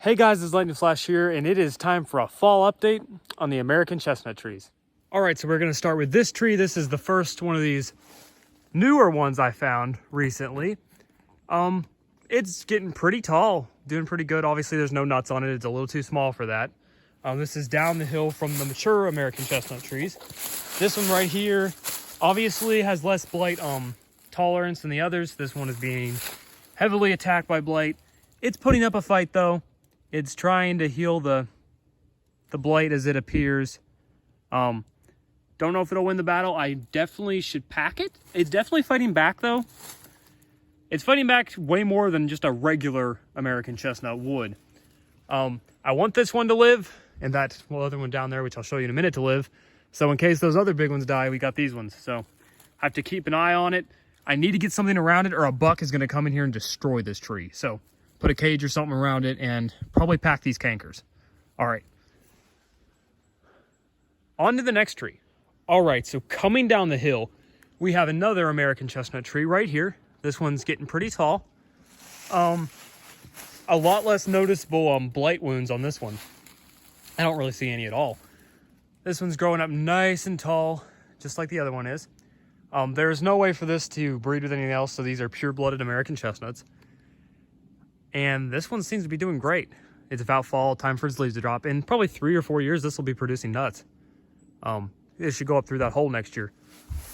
Hey guys, it's Lightning Flash here, and it is time for a fall update on the American chestnut trees. All right, so we're gonna start with this tree. This is the first one of these newer ones I found recently. It's getting pretty tall, doing pretty good. Obviously there's no nuts on it. It's a little too small for that. This is down the hill from the mature American chestnut trees. This one right here obviously has less blight tolerance than the others. This one is being heavily attacked by blight. It's putting up a fight though. It's trying to heal the blight as it appears. Don't know if it'll win the battle. I definitely should pack it. It's definitely fighting back though. It's fighting back way more than just a regular American chestnut would. I want this one to live, and that other one down there, which I'll show you in a minute, to live. So in case those other big ones die, we got these ones. So I have to keep an eye on it. I need to get something around it, or a buck is going to come in here and destroy this tree. So put a cage or something around it and probably pack these cankers. All right. On to the next tree. All right, so coming down the hill, we have another American chestnut tree right here. This one's getting pretty tall. A lot less noticeable blight wounds on this one. I don't really see any at all. This one's growing up nice and tall, just like the other one is. There's no way for this to breed with anything else, so these are pure-blooded American chestnuts. And this one seems to be doing great. It's about fall, time for its leaves to drop. In probably 3 or 4 years, this will be producing nuts. It should go up through that hole next year.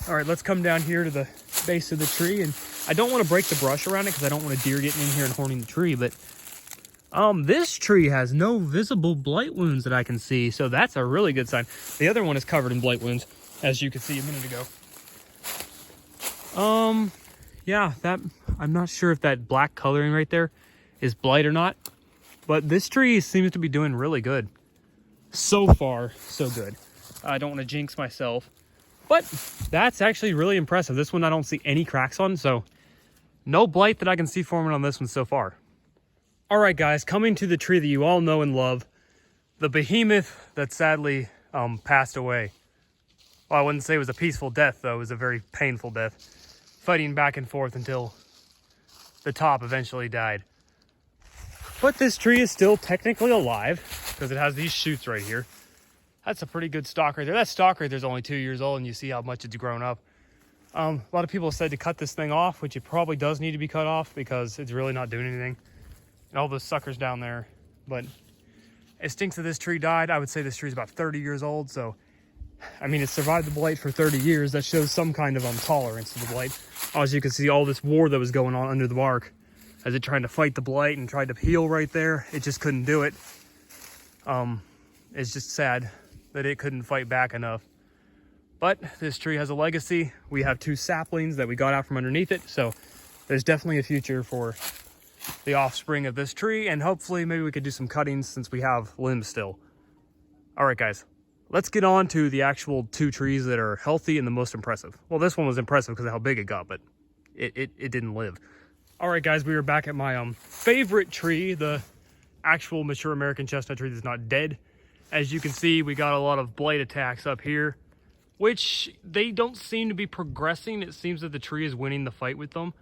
All right, let's come down here to the base of the tree. And I don't want to break the brush around it because I don't want a deer getting in here and horning the tree. But this tree has no visible blight wounds that I can see. So that's a really good sign. The other one is covered in blight wounds, as you could see a minute ago. Yeah, I'm not sure if that black coloring right there is blight or not, but this tree seems to be doing really good. So far, so good. I don't want to jinx myself, but that's actually really impressive. This one I don't see any cracks on, so no blight that I can see forming on this one so far. All right, guys, coming to the tree that you all know and love, the behemoth that sadly passed away. Well, I wouldn't say it was a peaceful death, though. It was a very painful death, fighting back and forth until the top eventually died. But this tree is still technically alive because it has these shoots right here. That's a pretty good stalk right there. That stalk right there is only 2 years old, and you see how much it's grown up. A lot of people have said to cut this thing off, which it probably does need to be cut off because it's really not doing anything. And all those suckers down there. But it stinks that this tree died. I would say this tree is about 30 years old. So, I mean, it survived the blight for 30 years. That shows some kind of tolerance to the blight. As you can see, all this war that was going on under the bark as it tried to fight the blight and tried to heal right there. It just couldn't do it. It's just sad that it couldn't fight back enough. But this tree has a legacy. We have 2 saplings that we got out from underneath it. So there's definitely a future for the offspring of this tree. And hopefully maybe we could do some cuttings since we have limbs still. All right, guys, let's get on to the actual 2 trees that are healthy and the most impressive. Well, this one was impressive because of how big it got, but it didn't live. All right, guys, we are back at my favorite tree, the actual mature American chestnut tree that's not dead. As you can see, we got a lot of blight attacks up here, which they don't seem to be progressing. It seems that the tree is winning the fight with them.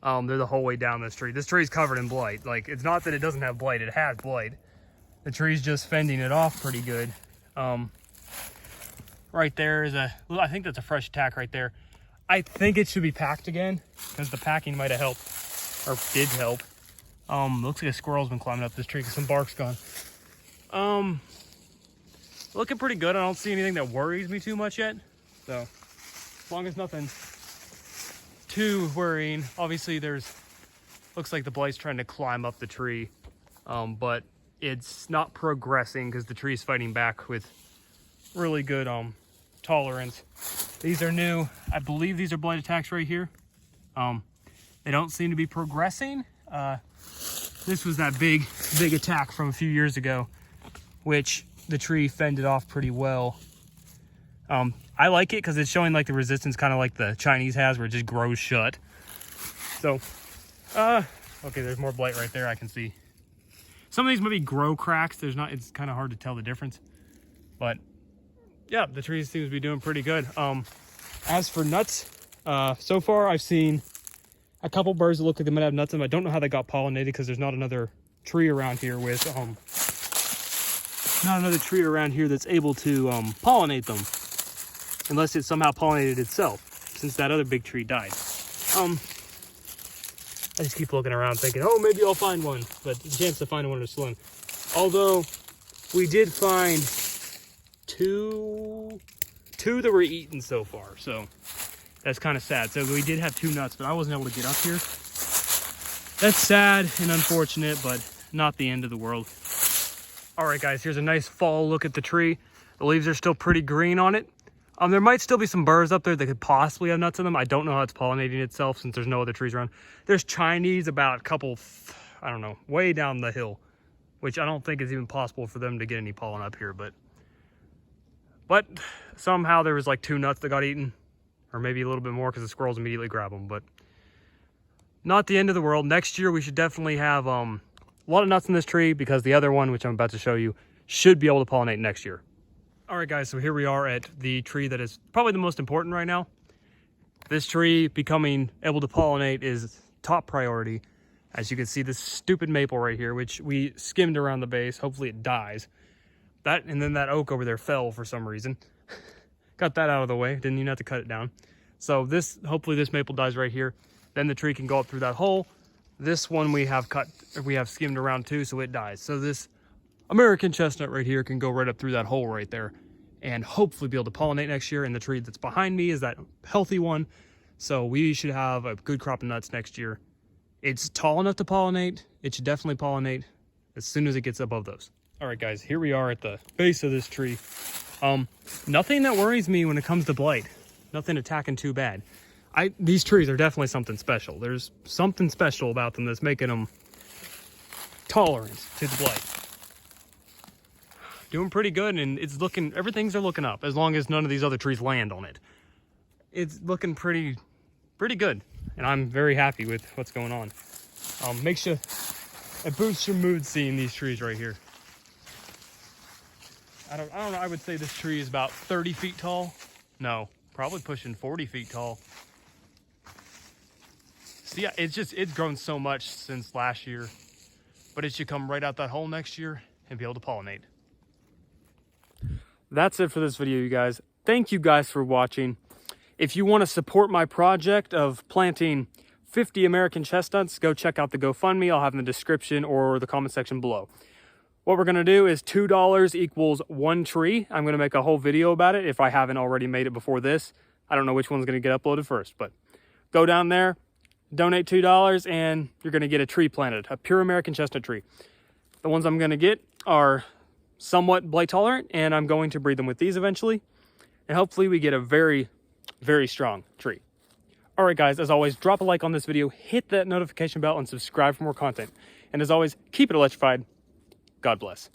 They're the whole way down this tree. This tree is covered in blight. Like, it's not that it doesn't have blight. It has blight. The tree's just fending it off pretty good. Right there is I think that's a fresh attack right there. I think it should be packed again because the packing might have helped, or did help. Looks like a squirrel's been climbing up this tree because some bark's gone. Looking pretty good. I don't see anything that worries me too much yet. So as long as nothing too worrying. Obviously looks like the blight's trying to climb up the tree. But it's not progressing because the tree's fighting back with really good tolerance. These are new. I believe these are blight attacks right here. They don't seem to be progressing. This was that big attack from a few years ago, which the tree fended off pretty well. I like it because it's showing like the resistance, kind of like the Chinese has, where it just grows shut. So, okay, there's more blight right there. I can see some of these maybe grow cracks. It's kind of hard to tell the difference, but yeah, the tree seems to be doing pretty good. As for nuts, so far I've seen a couple birds that look like they might have nuts in them. I don't know how they got pollinated because there's not another tree around here with not another tree around here that's able to pollinate them, unless it somehow pollinated itself since that other big tree died. I just keep looking around thinking, oh, maybe I'll find one, but the chance to find one is slim. Although we did find two that were eaten so far, so that's kind of sad. So we did have 2 nuts, but I wasn't able to get up here. That's sad and unfortunate, but not the end of the world. All right, guys, here's a nice fall look at the tree. The leaves are still pretty green on it. There might still be some burrs up there that could possibly have nuts in them. I don't know how it's pollinating itself since there's no other trees around. There's Chinese about a couple, I don't know, way down the hill, which I don't think is even possible for them to get any pollen up here. But somehow there was like 2 nuts that got eaten, or maybe a little bit more because the squirrels immediately grab them. But not the end of the world. Next year we should definitely have a lot of nuts in this tree, because the other one, which I'm about to show you, should be able to pollinate next year. All right, guys, so here we are at the tree that is probably the most important right now. This tree becoming able to pollinate is top priority. As you can see, this stupid maple right here, which we skimmed around the base. Hopefully it dies. That, and then that oak over there fell for some reason. Got that out of the way. Didn't even have to cut it down. So this, hopefully this maple dies right here. Then the tree can go up through that hole. This one we have skimmed around too, so it dies. So this American chestnut right here can go right up through that hole right there and hopefully be able to pollinate next year. And the tree that's behind me is that healthy one. So we should have a good crop of nuts next year. It's tall enough to pollinate. It should definitely pollinate as soon as it gets above those. All right, guys, here we are at the base of this tree. Nothing that worries me when it comes to blight. Nothing attacking too bad. These trees are definitely something special. There's something special about them that's making them tolerant to the blight. Doing pretty good, and everything's looking up, as long as none of these other trees land on it. It's looking pretty good, and I'm very happy with what's going on. It boosts your mood seeing these trees right here. I don't know, I would say this tree is about 30 feet tall. No, probably pushing 40 feet tall. So yeah, it's grown so much since last year, but it should come right out that hole next year and be able to pollinate. That's it for this video, you guys. Thank you guys for watching. If you want to support my project of planting 50 American chestnuts, go check out the GoFundMe. I'll have in the description or the comment section below. What we're going to do is $2 equals 1 tree. I'm going to make a whole video about it if I haven't already made it before this. I don't know which one's going to get uploaded first, but go down there, donate $2, and you're going to get a tree planted, a pure American chestnut tree. The ones I'm going to get are somewhat blight tolerant, and I'm going to breed them with these eventually. And hopefully we get a very, very strong tree. All right, guys, as always, drop a like on this video, hit that notification bell, and subscribe for more content. And as always, keep it electrified. God bless.